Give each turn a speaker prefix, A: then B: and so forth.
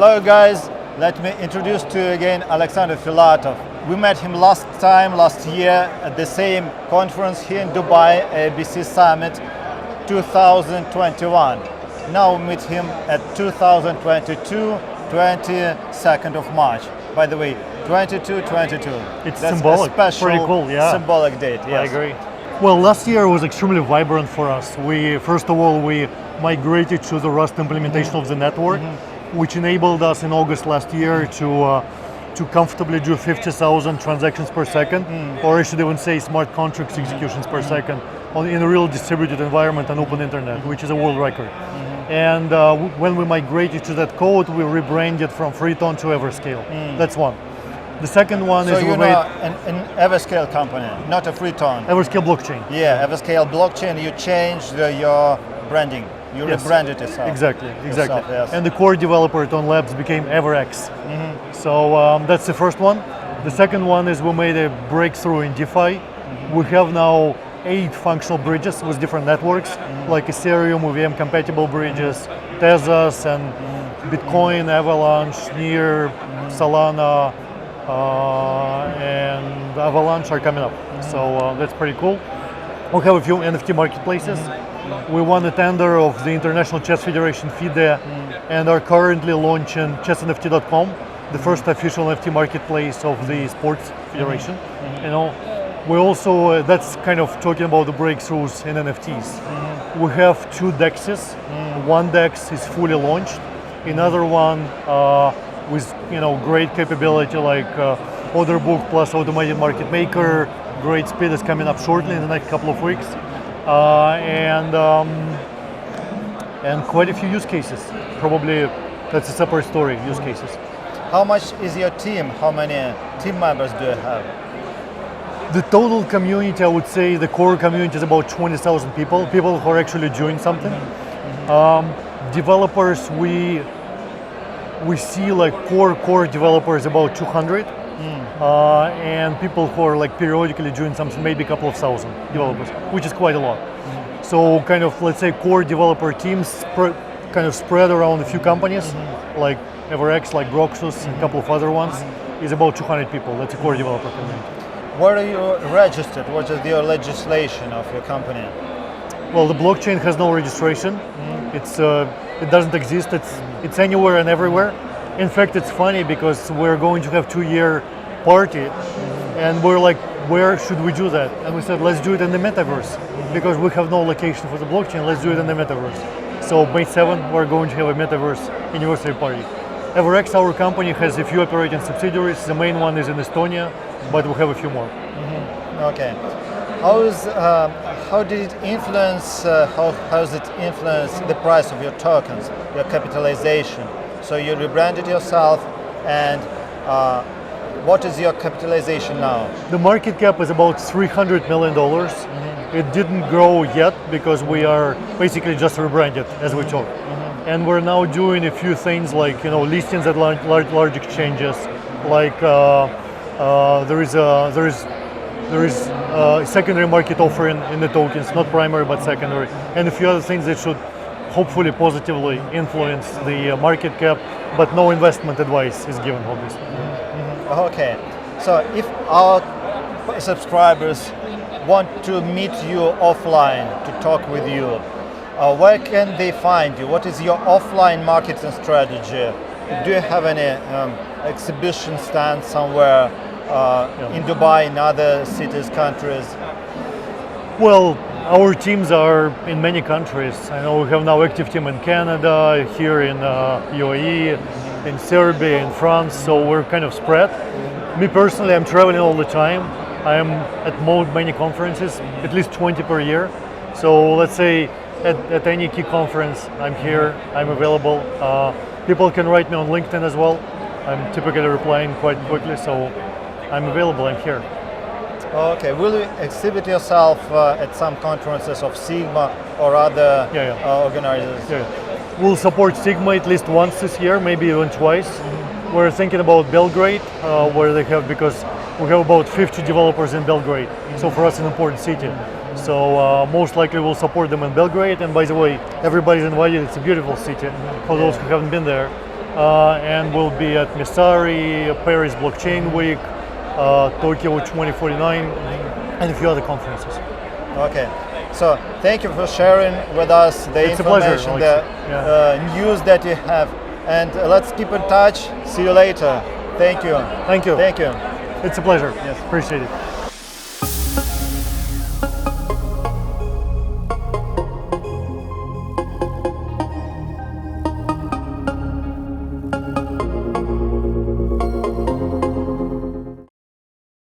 A: Hello guys, let me introduce to you again Alexandr Filatov. We met him last year at the same conference here in Dubai, AIBC Summit 2021. Now we meet him at 2022, 22nd of March. By the way, 22.
B: It's
A: That's
B: symbolic,
A: a special,
B: pretty cool, yeah.
A: symbolic date. Yes.
B: I agree. Well, last year was extremely vibrant for us. First of all, we migrated to the Rust implementation of the network, which enabled us in August last year to comfortably do 50,000 transactions per second, or I should even say smart contracts executions per second in a real distributed environment and open internet, which is a world record. And when we migrated to that code, we rebranded from Freeton to Everscale. That's one. The second one is
A: we made an Everscale company, not a Freeton.
B: Everscale Blockchain.
A: Yeah, Everscale Blockchain. You changed your branding. You rebranded yourself.
B: Exactly.
A: Yes.
B: And the core developer at On Labs became EverX. So that's the first one. The second one is we made a breakthrough in DeFi. We have now 8 functional bridges with different networks, like Ethereum, VM compatible bridges, Tezos, and Bitcoin, Avalanche, Near, Solana, and Avalanche are coming up. So that's pretty cool. We have a few NFT marketplaces. We won a tender of the International Chess Federation FIDE and are currently launching chessnft.com, the first official NFT marketplace of the sports federation. You know, we also, that's kind of talking about the breakthroughs in NFTs. We have 2 DEXs. One DEX is fully launched. Another one with great capability like order book plus automated market maker. Great speed is coming up shortly in the next couple of weeks. And quite a few use cases. Probably that's a separate story, use cases.
A: How much is your team? How many team members do you have?
B: The total community, I would say the core community is about 20,000 people who are actually doing something. Developers, we see like core developers about 200. And people who are like periodically doing something, maybe a couple of thousand developers, which is quite a lot. So kind of, let's say, core developer teams kind of spread around a few companies, like EverX, like Broxus, and a couple of other ones, is about 200 people. That's a core developer community.
A: Where are you registered? What is your legislation of your company?
B: Well, the blockchain has no registration. It doesn't exist. It's anywhere and everywhere. In fact, it's funny because we're going to have 2-year party, and we're like, where should we do that? And we said, let's do it in the metaverse, because we have no location for the blockchain. Let's do it in the metaverse. So May 7th, we're going to have a metaverse anniversary party. EverX, our company, has a few operating subsidiaries. The main one is in Estonia, but we have a few more.
A: Okay. How did it influence? How has it influenced the price of your tokens, your capitalization? So you rebranded yourself, and what is your capitalization now?
B: The market cap is about $300 million. It didn't grow yet because we are basically just rebranded as we talk. And we're now doing a few things like listings at large exchanges. Like there is a secondary market offering in the tokens, not primary but secondary, and a few other things that should hopefully positively influence the market cap, but no investment advice is given, obviously.
A: Okay, so if our subscribers want to meet you offline, to talk with you, where can they find you? What is your offline marketing strategy? Do you have any exhibition stand somewhere in Dubai, in other cities, countries?
B: Well, our teams are in many countries. I know we have now active team in Canada, here in UAE, in Serbia, in France, so we're kind of spread. Me personally, I'm traveling all the time. I am at many conferences, at least 20 per year. So let's say at any key conference, I'm here, I'm available. People can write me on LinkedIn as well. I'm typically replying quite quickly, so I'm available, I'm here.
A: Okay, will you exhibit yourself at some conferences of Sigma or other organizers?
B: Yeah. We'll support Sigma at least once this year, maybe even twice. We're thinking about Belgrade, where they have, because we have about 50 developers in Belgrade. So for us, an important city. So most likely we'll support them in Belgrade. And by the way, everybody's invited. It's a beautiful city for those who haven't been there. and we'll be at Messari, Paris Blockchain Week, Tokyo 2049, and a few other conferences.
A: Okay, so thank you for sharing with us the
B: It's a pleasure,
A: information, the news that you have, and let's keep in touch. See you later. Thank you.
B: Thank you.
A: Thank you.
B: It's a pleasure.
A: Yes.
B: Appreciate it.